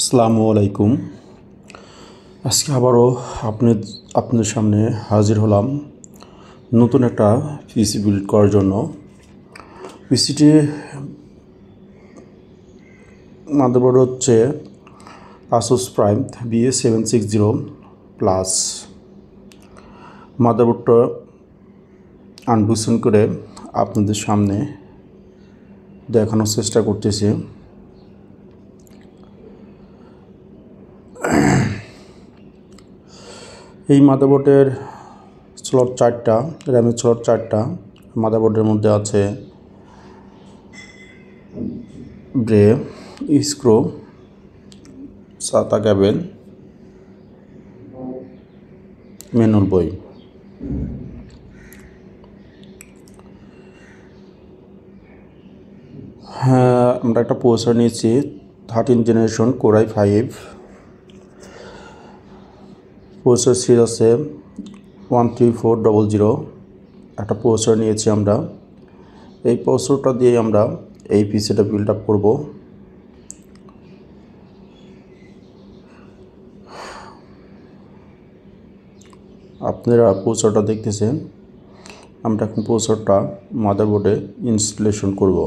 আসসালামু আলাইকুম। আজকে আবারও আপনাদের সামনে হাজির হলাম নতুন একটা পিসি বিল্ড করার জন্য। পিসিটি মাদারবোর্ড হচ্ছে আসুস প্রাইম BA760 প্লাস। মাদারবোর্ডটা আনবক্সিং করে আপনাদের সামনে দেখানোর চেষ্টা করতেছি। এই মাদারবোর্ডের স্লট 4টা, র্যামের স্লট 4টা। মাদারবোর্ডের মধ্যে আছে ব্রে, স্ক্রু, সাতা কেবেল, ম্যানুয়াল বই। হ্যাঁ, আমরা একটা প্রসেসর নিয়েছি 13 generation Core i5। Processor series আছে 13400। একটা প্রসেসর নিয়েছি আমরা। এই প্রসেসরটা দিয়ে আমরা এই পিসিটা বিল্ড আপ করব। আপনারা প্রসেসরটা দেখতেছেন। আমরা এখন প্রসেসরটা মাদারবোর্ডে ইনস্টলেশন করব।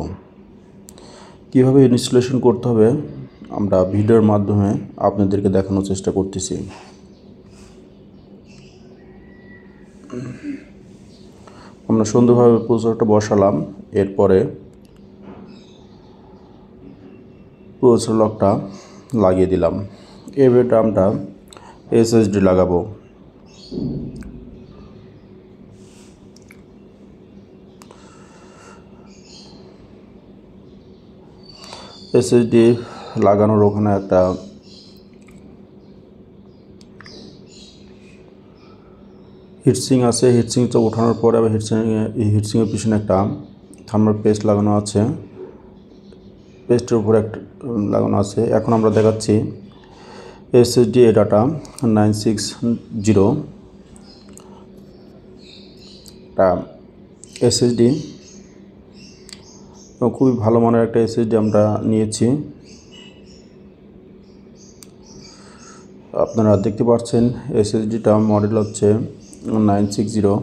কীভাবে ইনস্টলেশন করতে হবে আমরা ভিডিওর মাধ্যমে আপনাদেরকে দেখানোর চেষ্টা করতেছি। আমরা সুন্দরভাবে প্রসেসরটা বসালাম। এরপরে প্রসেসর লকটা লাগিয়ে দিলাম। এবারে আমরা SSD লাগাবো। SSD লাগানোর ওখানে একটা হিটসিং আছে। হিটসিংটা ওঠানোর পরে আবার হিটসিংয়ের পিছনে একটা থার্মাল পেস্ট লাগানো আছে। পেস্টের উপরে একটা লাগানো আছে। এখন আমরা দেখাচ্ছি SSD ডাটা 960 SSD। খুবই ভালো মানের একটা SSD আমরা নিয়েছি। আপনারা দেখতে পাচ্ছেন SSDটা মডেল হচ্ছে 960।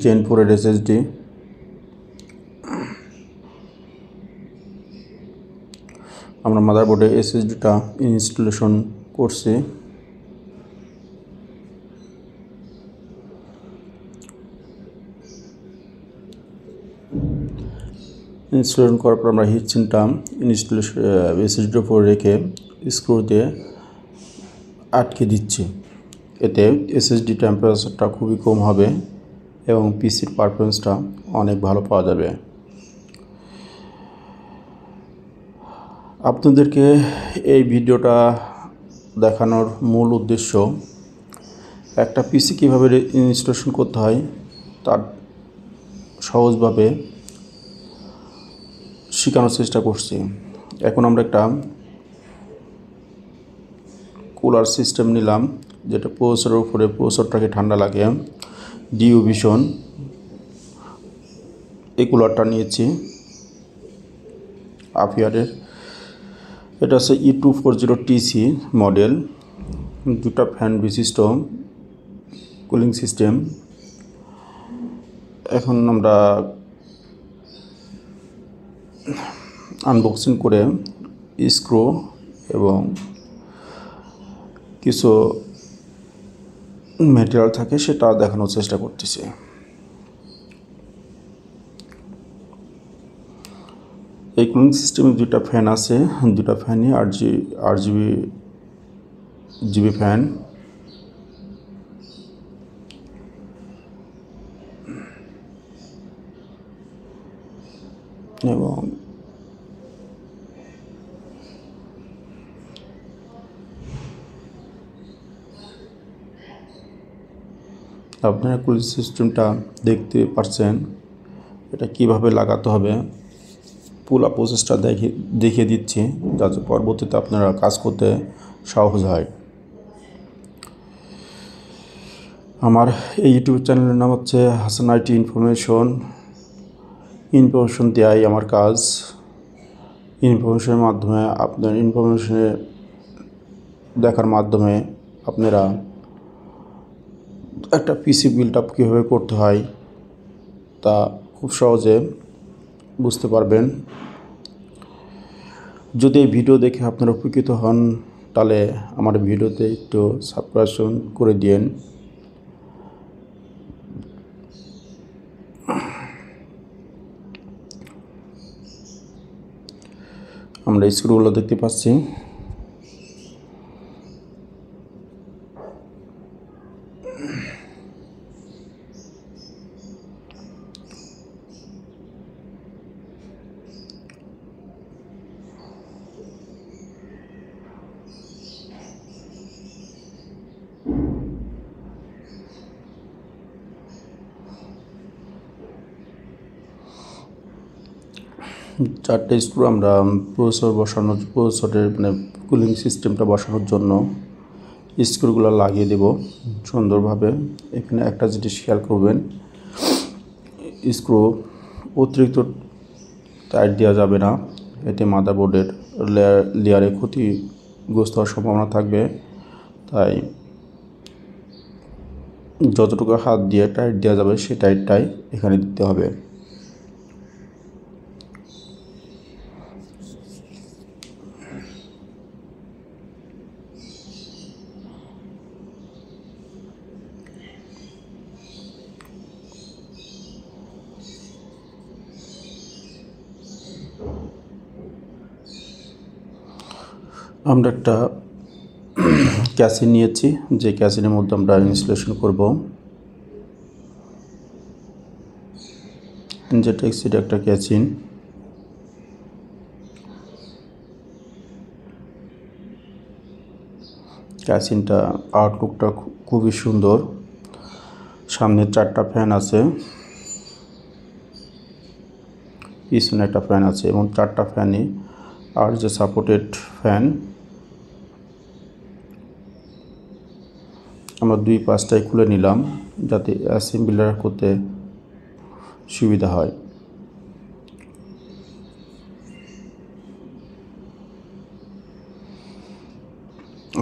Gen 4 এর SSD। আমরা মাদারবোর্ডে SSDটা ইনস্টলেশন করছি। ইনস্টলেশন করার পর আমরা হিটসিংটা SSDর উপর রেখে স্ক্রু দিয়ে আটকে দিচ্ছি। এতে SSD টেম্পারেচারটা খুবই কম হবে এবং পিসির পারফরমেন্সটা অনেক ভালো পাওয়া যাবে। আপনাদেরকে এই ভিডিওটা দেখানোর মূল উদ্দেশ্য একটা পিসি কীভাবে ইনস্টলেশন করতে হয় তার সহজভাবে শেখানোর চেষ্টা করছি। এখন আমরা একটা কুলার সিস্টেম নিলাম, যেটা প্রসেসরের উপরে প্রসেসরটাকে ঠান্ডা লাগে। ডিউ ভিশন এই কুলারটা নিয়েছি আফিয়ারের। এটা হচ্ছে E240TC মডেল। দুটা ফ্যান বিশিষ্ট কুলিং সিস্টেম। এখন আমরা আনবক্সিং করে স্ক্রু এবং কিছু ম্যাটেরিয়াল থাকে সেটা দেখানোর চেষ্টা করতেছি। এই কুলিং সিস্টেমে দুটা ফ্যান আছে। দুটা ফ্যানই RGB ফ্যান। এবং আপনারা কুলিং সিস্টেমটা দেখতে পাচ্ছেন এটা কিভাবে লাগাতে হবে। পুরো প্রসেসটা দেখিয়ে দিচ্ছি যাতে পরবর্তীতে আপনারা কাজ করতে সহজ হয়। আমার এই ইউটিউব চ্যানেলের নাম হচ্ছে হাসান আইটি ইনফরমেশন। ইনফরমেশন দেওয়াই আমার কাজ। ইনফরমেশনের মাধ্যমে আপনার ইনফরমেশনে দেখার মাধ্যমে আপনারা একটা পিসি বিল্ড আপ কীভাবে করতে হয় তা খুব সহজে বুঝতে পারবেন। যদি এই ভিডিও দেখে আপনারা উপকৃত হন তাহলে আমার ভিডিওতে একটু সাবস্ক্রাইব করে দিন। আমরা স্ক্রুগুলো দেখতে পাচ্ছি। চারটে স্ক্রু আমরা প্রসেসরের মানে কুলিং সিস্টেমটা বসানোর জন্য স্ক্রুগুলো লাগিয়ে দেব সুন্দরভাবে। এখানে একটা জিনিস খেয়াল করবেন, স্ক্রু অতিরিক্ত টাইট দেওয়া যাবে না, এতে মাদারবোর্ডের লেয়ারে ক্ষতিগ্রস্ত হওয়ার সম্ভাবনা থাকবে। তাই যতটুকু হাত দিয়ে টাইট দেওয়া যাবে সেই টাইটটাই এখানে দিতে হবে। আমরা একটা ক্যাসিন নিয়েছি, যে ক্যাসিনের মধ্যে আমরা ইনস্টলেশন করব। যেটা একটা ক্যাসিন, ক্যাসিনটা আউটলুকটা খুবই সুন্দর। সামনে 4টা ফ্যান আছে, পিছনে একটা ফ্যান আছে এবং 4টা ফ্যানই আর যে সাপোর্টেড ফ্যান। আমরা 2 পাশটাই খুলে নিলাম যাতে অ্যাসেম্বলার করতে সুবিধা হয়।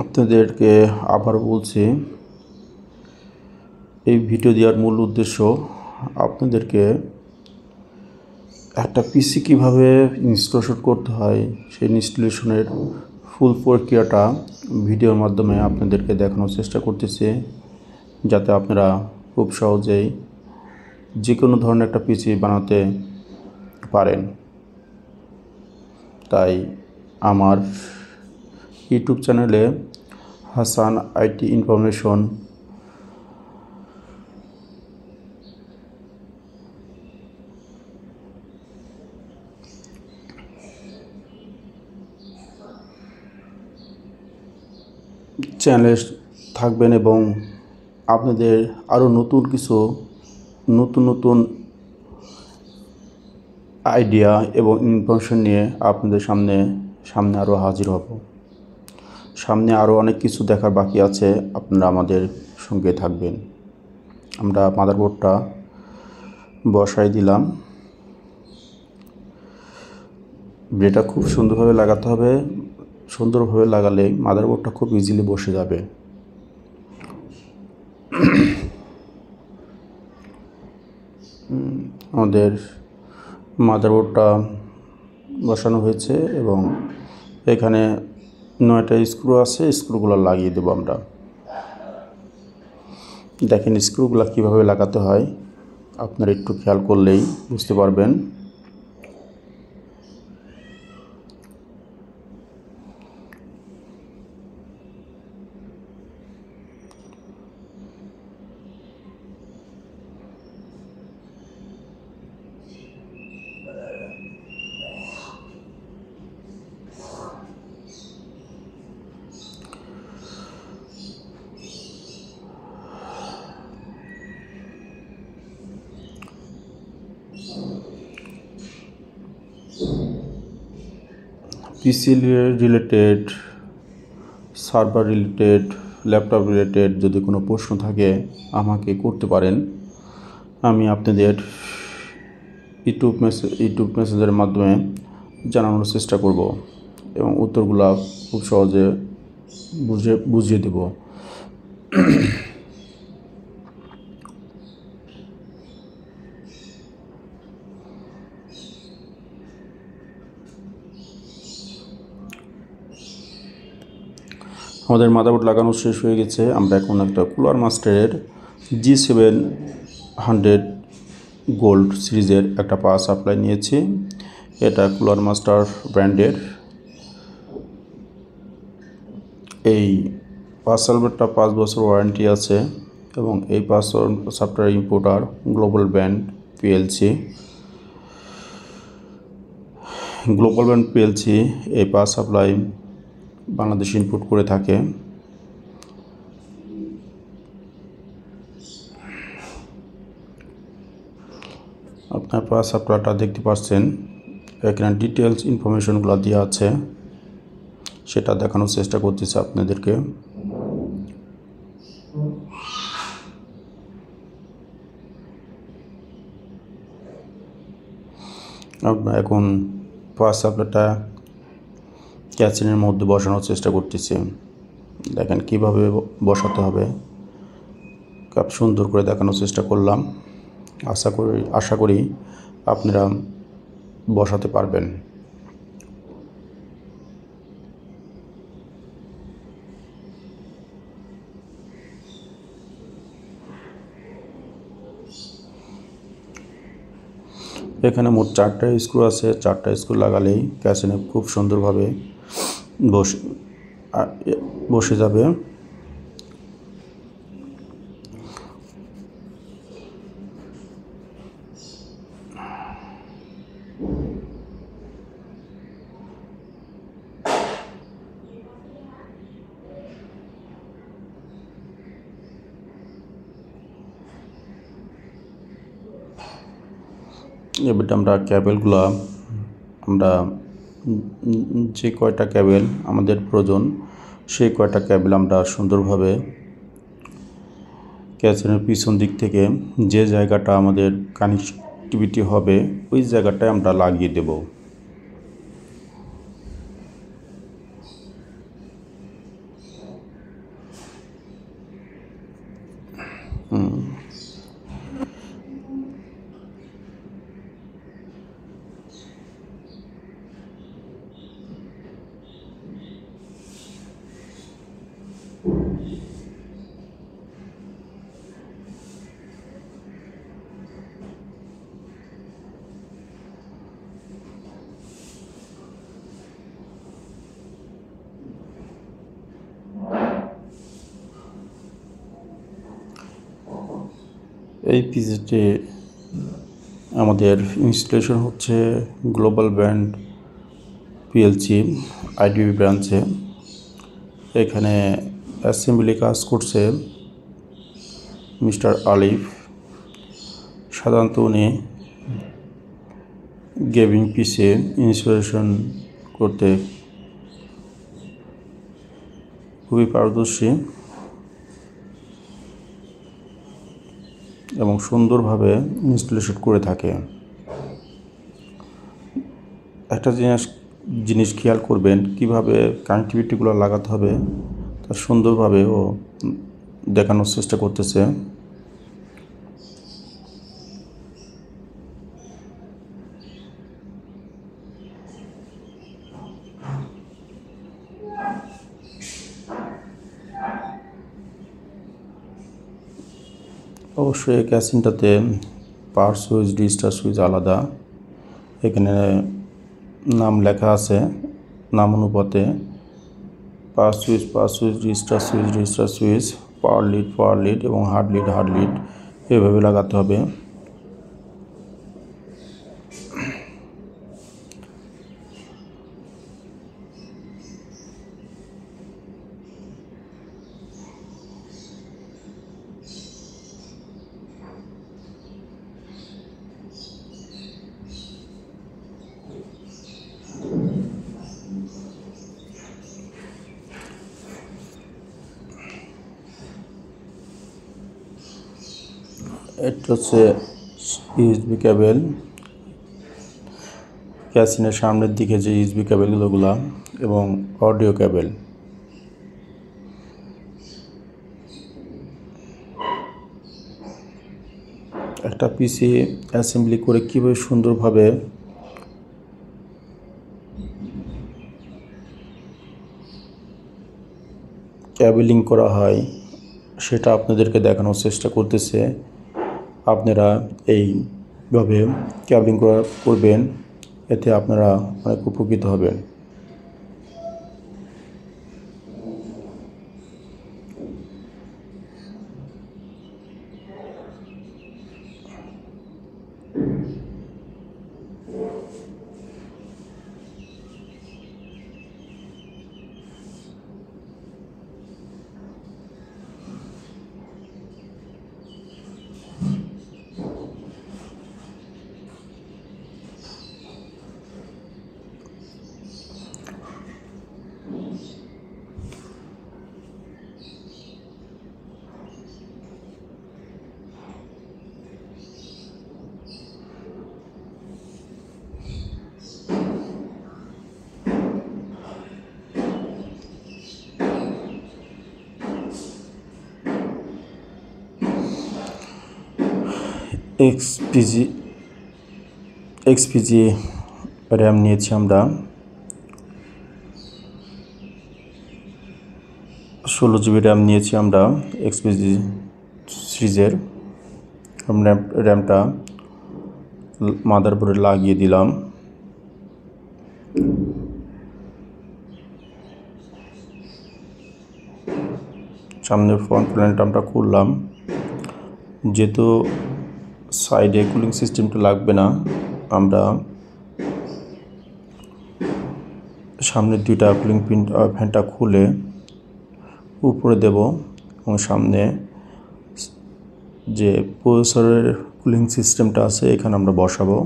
আপনাদেরকে আবার বলছি, এই ভিডিও দেওয়ার মূল উদ্দেশ্য আপনাদেরকে একটা পিসি কীভাবে ইনস্টলেশন করতে হয় সেই ইনস্টলেশনের ফুল প্রক্রিয়াটা ভিডিওর মাধ্যমে আপনাদেরকে দেখানোর চেষ্টা করতেছি, যাতে আপনারা খুব সহজেই যে কোনো ধরনের একটা পিসি বানাতে পারেন। তাই আমার ইউটিউব চ্যানেলে হাসান আইটি ইনফরমেশন চ্যানেলে থাকবেন এবং আপনাদের আরও নতুন কিছু নতুন আইডিয়া এবং ইনফরমেশন নিয়ে আপনাদের সামনে আরও হাজির হব। সামনে আরও অনেক কিছু দেখার বাকি আছে, আপনারা আমাদের সঙ্গে থাকবেন। আমরা মাদারবোর্ডটা বসাই দিলাম। ব্লেডটা খুব সুন্দরভাবে লাগাতে হবে, সুন্দরভাবে লাগালে মাদারবোর্ডটা খুব ইজিলি বসে যাবে। আমাদের মাদারবোর্ডটা বসানো হয়েছে এবং এখানে 9টা স্ক্রু আছে, স্ক্রুগুলো লাগিয়ে দেব আমরা। দেখেন স্ক্রুগুলো কীভাবে লাগাতে হয়, আপনারা একটু খেয়াল করলেই বুঝতে পারবেন। PC related, server related, laptop related যদি কোনো প্রশ্ন থাকে আমাকে করতে পারেন। আমি আপনাদের ইউটিউব মেসেঞ্জারের মাধ্যমে জানানোর চেষ্টা করব এবং উত্তরগুলো খুব সহজে বুঝিয়ে দেব। আমাদের মাদারবোর্ড লাগানো শেষ হয়ে গেছে। আমরা এখন একটা কুলার মাস্টারের G700 গোল্ড সিরিজের একটা পাওয়ার সাপ্লাই নিয়েছি। এটা কুলার মাস্টার ব্র্যান্ডের। এই পাওয়ার সাপ্লাইটা 5 বছর ওয়ারেন্টি আছে এবং এই power supply importer global brand PLC. এই পাওয়ার সাপ্লাই বাংলাদেশ ইম্পোর্ট করে থাকে। আপনার পাওয়ার সাপ্লাইটা দেখতে পাচ্ছেন, এখানে ডিটেলস ইনফরমেশনগুলো দেওয়া আছে, সেটা দেখানোর চেষ্টা করতেছি আপনাদেরকে। আমরা এখন পাওয়ার সাপ্লাইটা ক্যাচিনের মধ্যে বসানোর চেষ্টা করতেছি। দেখেন কিভাবে বসাতে হবে, খুব সুন্দর করে দেখানোর চেষ্টা করলাম। আশা করি আপনারা বসাতে পারবেন। এখানে মোট 4টা স্ক্রু আছে। 4টা স্ক্রু লাগালেই ক্যাচিনে খুব সুন্দরভাবে বসে যাবে। এবারে আমরা ক্যাবেলগুলো যে কয়টা ক্যাবেল আমাদের প্রয়োজন সেই কয়টা ক্যাবেল আমরা সুন্দরভাবে ক্যাচিনের পিছন দিক থেকে যে জায়গাটা আমাদের কানেক্টিভিটি হবে ওই জায়গাটায় আমরা লাগিয়ে দেব। এই পিসিতে আমাদের ইনস্টলেশন হচ্ছে গ্লোবাল ব্র্যান্ড পিএলসি আইডিবি ব্রাঞ্চে। এখানে অ্যাসেম্বলি কাজ করছে মিস্টার আলিফ। সাধারণত উনি গেমিং পিসি ইনস্টলেশন করতে খুবই পারদর্শী এবং সুন্দরভাবে ইনস্টলেশন করে থাকে। একটা জিনিস খেয়াল করবেন, কিভাবে কানেক্টিভিটিগুলো লাগাতে হবে তা সুন্দরভাবে ও দেখানোর চেষ্টা করতেছে। অবশ্যই এই ক্যাচিনটাতে পাওয়ার সুইচ রেজিস্টার সুইচ আলাদা। এখানে নাম লেখা আছে, নাম অনুপাতে পাওয়ার সুইচ রেজিস্টার সুইচ পাওয়ার লিড এবং হার্ড লিড এভাবে লাগাতে হবে। এটা হচ্ছে ইউএসবি কেবল, ক্যাসিনের সামনের দিকে যে ইউএসবি কেবেলগুলো এবং অডিও কেবেল। একটা পিসি অ্যাসেম্বলি করে কীভাবে সুন্দরভাবে ক্যাবেলিং করা হয় সেটা আপনাদেরকে দেখানোর চেষ্টা করতেছে। আপনারা এইভাবে ক্যাবেলিং করবেন, এতে আপনারা অনেক উপকৃত হবেন। এক্সপিজি র্যাম নিয়েছি আমরা 16 জিবি র্যাম নিয়েছি আমরা এক্সপিজি সিরিজের। র্যামটা মাদারবোর্ডে লাগিয়ে দিলাম। সামনের ফ্রন্ট প্যানেলটা আমরা খুললাম। যেহেতু সাইডে কুলিং সিস্টেমটা লাগবে না, আমরা সামনের দুইটা কুলিং ফ্যানটা খুলে উপরে দেব এবং সামনে যে প্রসেসরের কুলিং সিস্টেমটা আছে এখানে আমরা বসাবো।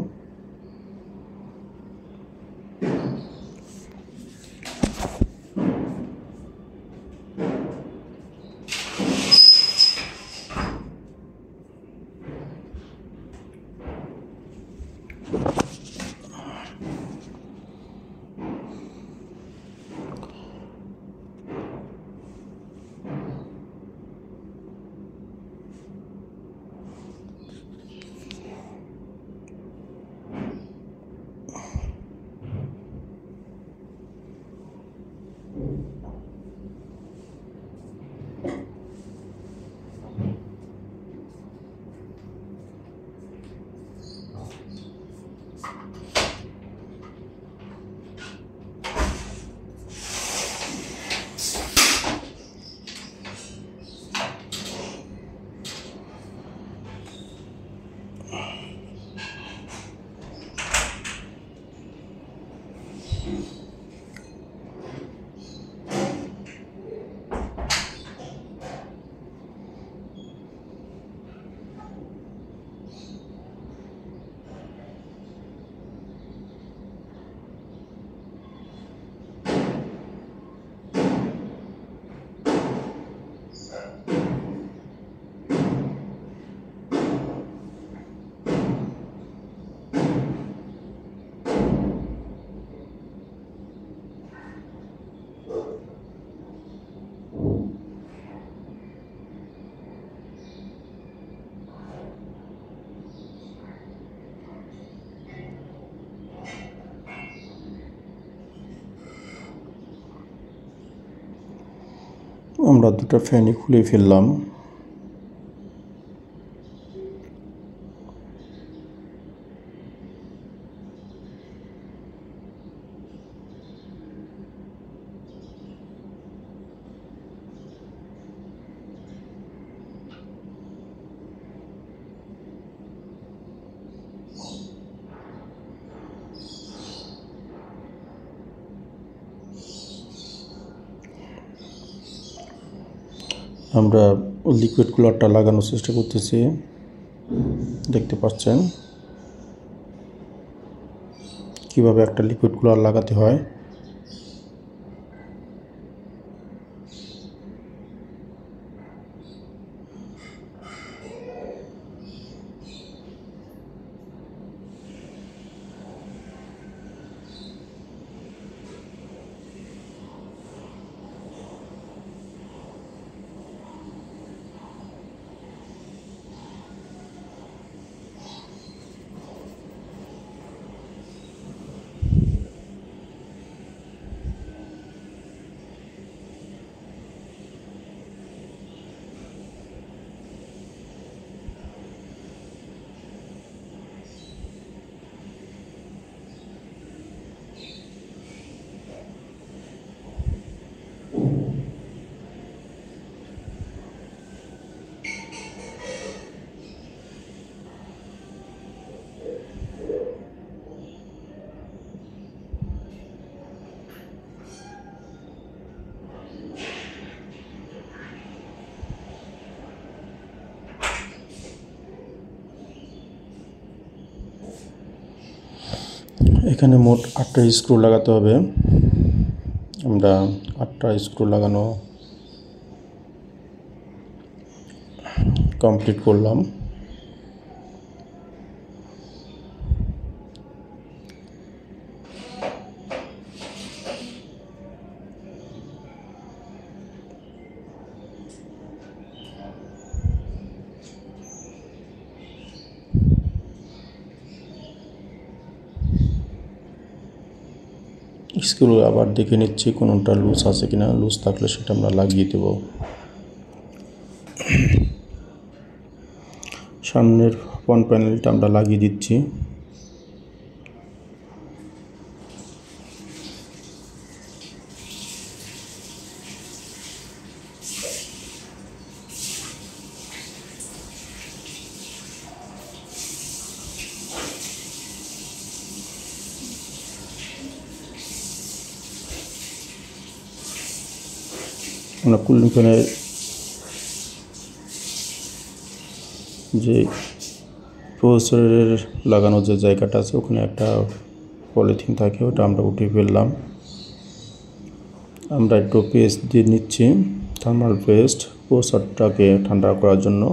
আমরা দুটো ফ্যানই খুলে ফেললাম। আমরা লিকুইড কুলারটা লাগানোর চেষ্টা করতেছি, দেখতে পাচ্ছেন কিভাবে একটা লিকুইড কুলার লাগাতে হয়। এখানে মোট 8টা স্ক্রু লাগাতে হবে। আমরা 8টা স্ক্রু লাগানো কমপ্লিট করলাম। স্ক্রু আবার দেখে নিচ্ছি কোনটা লুজ আছে কিনা, লুজ থাকলে সেটা আমরা লাগিয়ে দেব। সামনের ফ্রন্ট প্যানেলটা আমরা লাগিয়ে দিচ্ছি। আমরা কুলিং ফ্যানের যে প্রসেসরের লাগানো যে জায়গাটা আছে ওখানে একটা পলিথিন থাকে, ওটা আমরা উঠিয়ে ফেললাম। আমরা একটু পেস্ট দিয়ে নিচ্ছি, থার্মাল পেস্ট, প্রসেসরটাকে ঠান্ডা করার জন্য।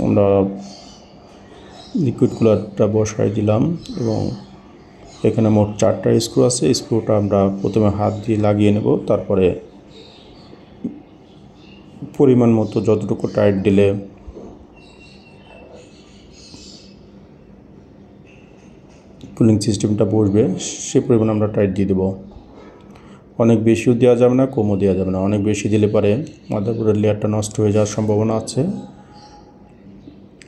আমরা লিকুইড কুলারটা বসাই দিলাম এবং এখানে মোট 4টা স্ক্রু আছে। স্ক্রুটা আমরা প্রথমে হাত দিয়ে লাগিয়ে নেব, তারপরে পরিমাণ মতো যতটুকু টাইট দিলে কুলিং সিস্টেমটা বসবে সে পরিমাণ আমরা টাইট দিয়ে দেব। অনেক বেশিও দেওয়া যাবে না, কমও দেওয়া যাবে না। অনেক বেশি দিলে পারে মাদারবোর্ডের লেয়ারটা নষ্ট হয়ে যাওয়ার সম্ভাবনা আছে,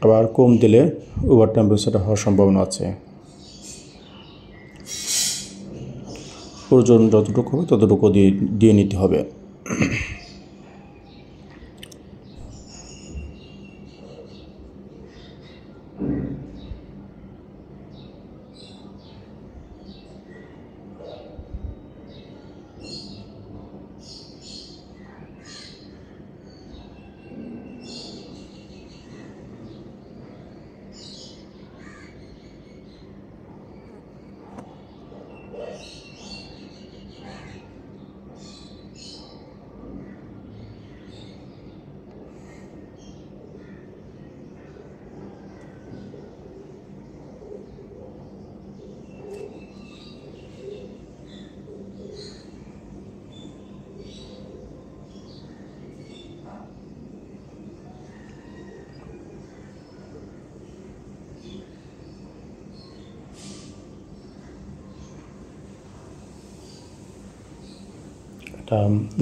আবার কম দিলে ওভার টেম্পারেচার হওয়ার সম্ভাবনা আছে। প্রয়োজন যতটুকু হবে ততটুকু দিয়ে নিতে হবে।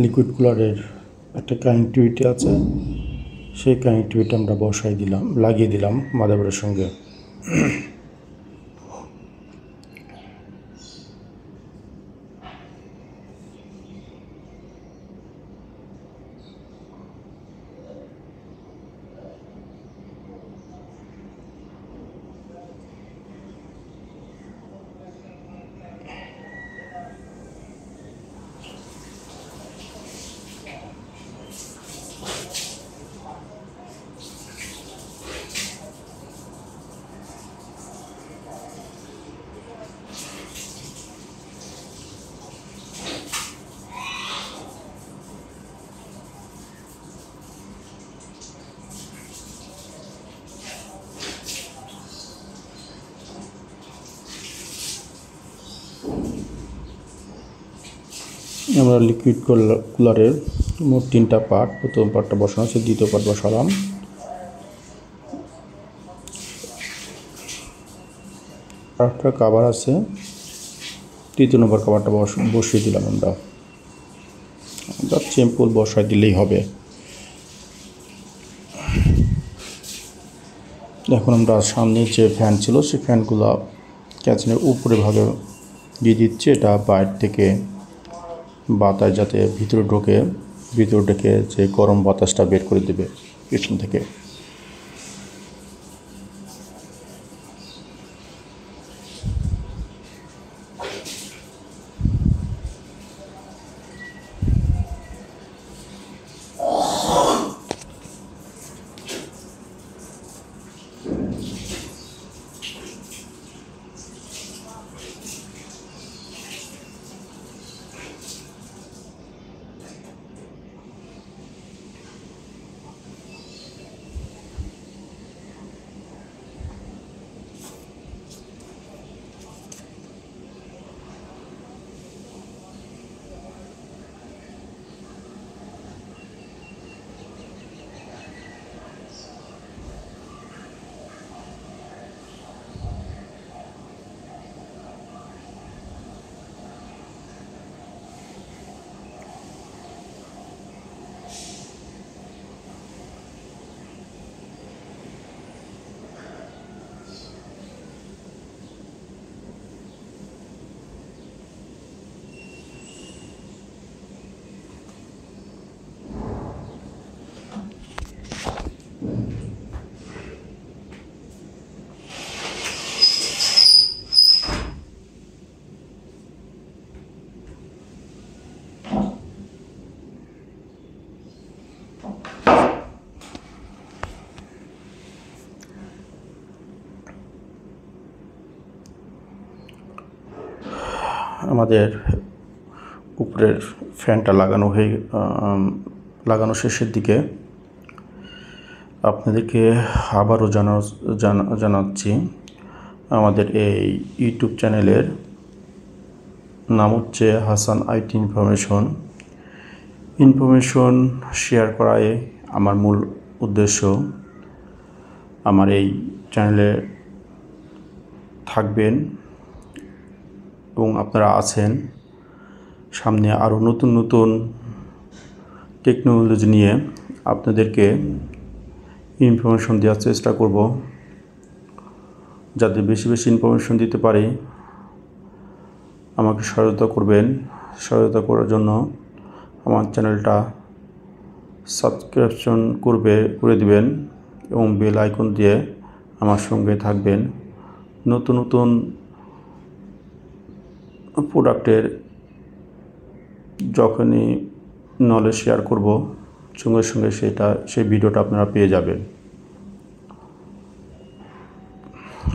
লিকুইড কুলারের একটা কানেক্টিভিটি আছে, সেই কানেক্টিভিটি আমরা লাগিয়ে দিলাম মাদারবোর্ডের সঙ্গে। আমরা লিকুইড কুলারের মোট 3টা পার্ট, প্রথম পার্টটা বসানো আছে, দ্বিতীয় পার্ট বসালাম। একটা কভার আছে, 3 নম্বর কভারটা বসিয়ে দিলাম। আমরা সিম্পল বসাই দিলেই হবে। এখন আমরা সামনে যে ফ্যান ছিল সেই ফ্যানগুলো ক্যাচিনের উপরে ভাগে দিয়ে দিচ্ছি। এটা বাইরে থেকে বাতাস যাতে ভিতরে ঢোকে যে গরম বাতাসটা বের করে দেবে পিছন থেকে। আমাদের উপরের ফ্যানটা লাগানো শেষের দিকে। আপনাদেরকে আবারও জানাচ্ছি, আমাদের এই ইউটিউব চ্যানেলের নাম হচ্ছে হাসান আইটি ইনফরমেশন শেয়ার করাই আমার মূল উদ্দেশ্য। আমার এই চ্যানেলে থাকবেন এবং আপনারা আছেন। সামনে আরও নতুন নতুন টেকনোলজি নিয়ে আপনাদেরকে ইনফরমেশন দেওয়ার চেষ্টা করব। যাতে বেশি বেশি ইনফরমেশন দিতে পারি, আমাকে সহায়তা করবেন। সহায়তা করার জন্য আমার চ্যানেলটা সাবস্ক্রিপশন করে দিবেন এবং বেল আইকন দিয়ে আমার সঙ্গে থাকবেন। নতুন নতুন প্রোডাক্টের যখনই নলেজ শেয়ার করব, সঙ্গে সঙ্গে সেই ভিডিওটা আপনারা পেয়ে যাবেন।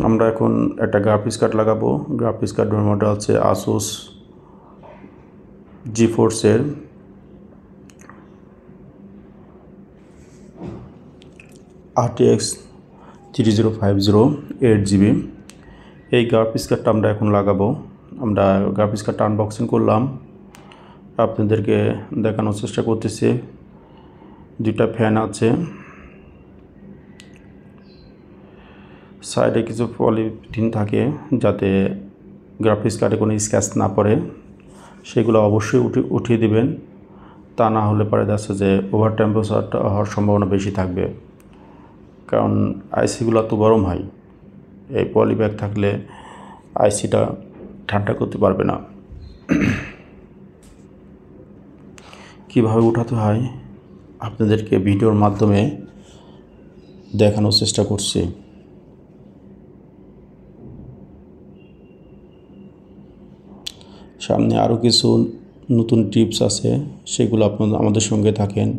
আমরা এখন একটা গ্রাফিক্স কার্ড লাগাবো। গ্রাফিক্স কার্ডের মডেল আছে আসুস GeForce-এর RTX 3050 8GB। এই গ্রাফিক্স কার্ডটা আমরা এখন লাগাবো। আমরা গ্রাফিক্স কার্ডটা আনবক্সিং করলাম, আপনাদেরকে দেখানোর চেষ্টা করতেছি। দুইটা ফ্যান আছে, সাইডে কিছু পলিথিন থাকে যাতে গ্রাফিক্স কার্ডে কোনো স্ক্র্যাচ না পড়ে, সেগুলো অবশ্যই উঠিয়ে দিবেন। তা না হলে পরে যাচ্ছে যে ওভার টেম্পারেচারটা হওয়ার সম্ভাবনা বেশি থাকবে, কারণ আইসিগুলো তো গরম হয়। এই পলি ব্যাগ থাকলে আইসিটা ঠান্ডা করতে পারবে না। কিভাবে উঠাতে হয় আপনাদেরকে ভিডিওর মাধ্যমে দেখানোর চেষ্টা করছি। সামনে আরও কিছু নতুন টিপস আছে, সেগুলো আপনারা আমাদের সঙ্গে থাকেন।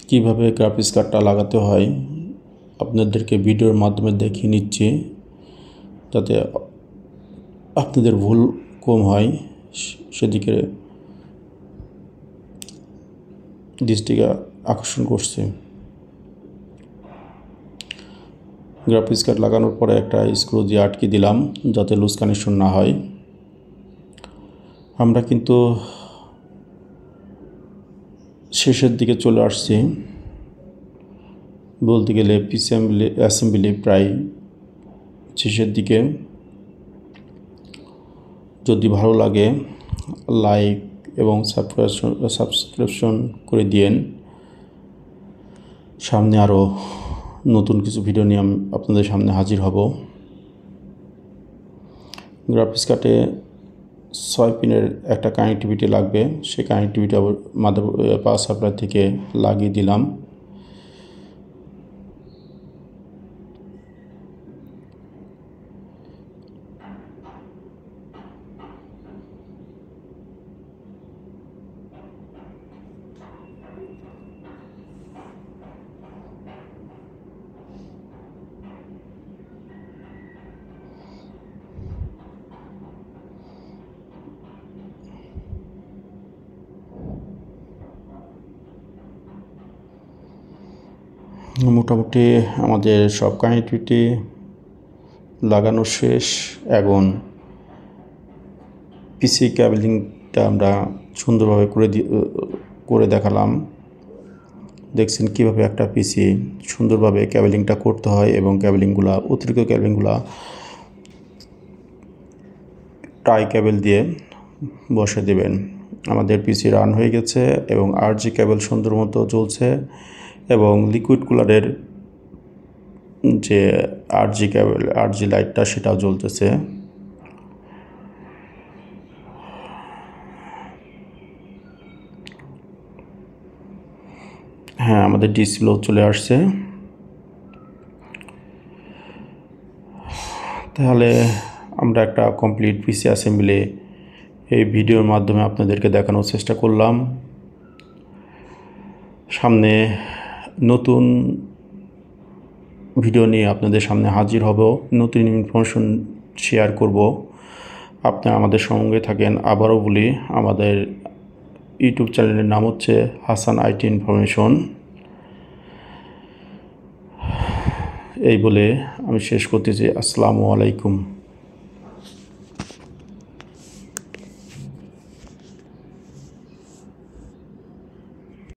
কিভাবে গ্রাফিক্স কার্ডটা লাগাতে হয় আপনাদেরকে ভিডিওর মাধ্যমে দেখিয়ে নিচ্ছি, যাতে আপনাদের ভুল কম হয়, সেদিকে দৃষ্টিকে আকর্ষণ করছে। গ্রাফিক্স কার্ড লাগানোর পরে একটা স্ক্রু দিয়ে আটকে দিলাম যাতে লুজ কানেকশন না হয়। আমরা কিন্তু শেষের দিকে চলে আসছি, বলতে গেলে পিসি অ্যাসেম্বলি প্রায় শেষের দিকে। যদি ভালো লাগে লাইক এবং সাবস্ক্রিপশন করে দিয়েন। সামনে আরও নতুন কিছু ভিডিও নিয়ে আমি আপনাদের সামনে হাজির হব। গ্রাফিক্স কার্ডে 6 পিনের একটা কানেক্টিভিটি লাগবে, সেই কানেক্টিভিটি পাওয়ার সাপ্লাই থেকে লাগিয়ে দিলাম। মোটামুটি আমাদের সব কানেক্টিভিটি লাগানো শেষ। এখন পিসি ক্যাবেলিংটা আমরা সুন্দরভাবে করে দেখালাম। দেখছেন কিভাবে একটা পিসি সুন্দরভাবে ক্যাবেলিংটা করতে হয় এবং অতিরিক্ত ক্যাবেলিংগুলা টাই কেবল দিয়ে বসে দেবেন। আমাদের পিসি রান হয়ে গেছে এবং আরজি কেবল সুন্দর মতো চলছে এবং লিকুইড কুলারের যে আরজি লাইটটা সেটাও জ্বলতেছে। হ্যাঁ, আমাদের ডিসপ্লে চলে আসছে। তাহলে আমরা একটা কমপ্লিট পিসি অ্যাসেম্বলি এই ভিডিওর মাধ্যমে আপনাদেরকে দেখানোর চেষ্টা করলাম। সামনে নতুন ভিডিও নিয়ে আপনাদের সামনে হাজির হব, নতুন ইনফরমেশন শেয়ার করব। আপনারা আমাদের সঙ্গে থাকেন। আবারও বলি, আমাদের ইউটিউব চ্যানেলের নাম হচ্ছে হাসান আইটি ইনফরমেশন। এই বলে আমি শেষ করতেছি। আসসালামু আলাইকুম।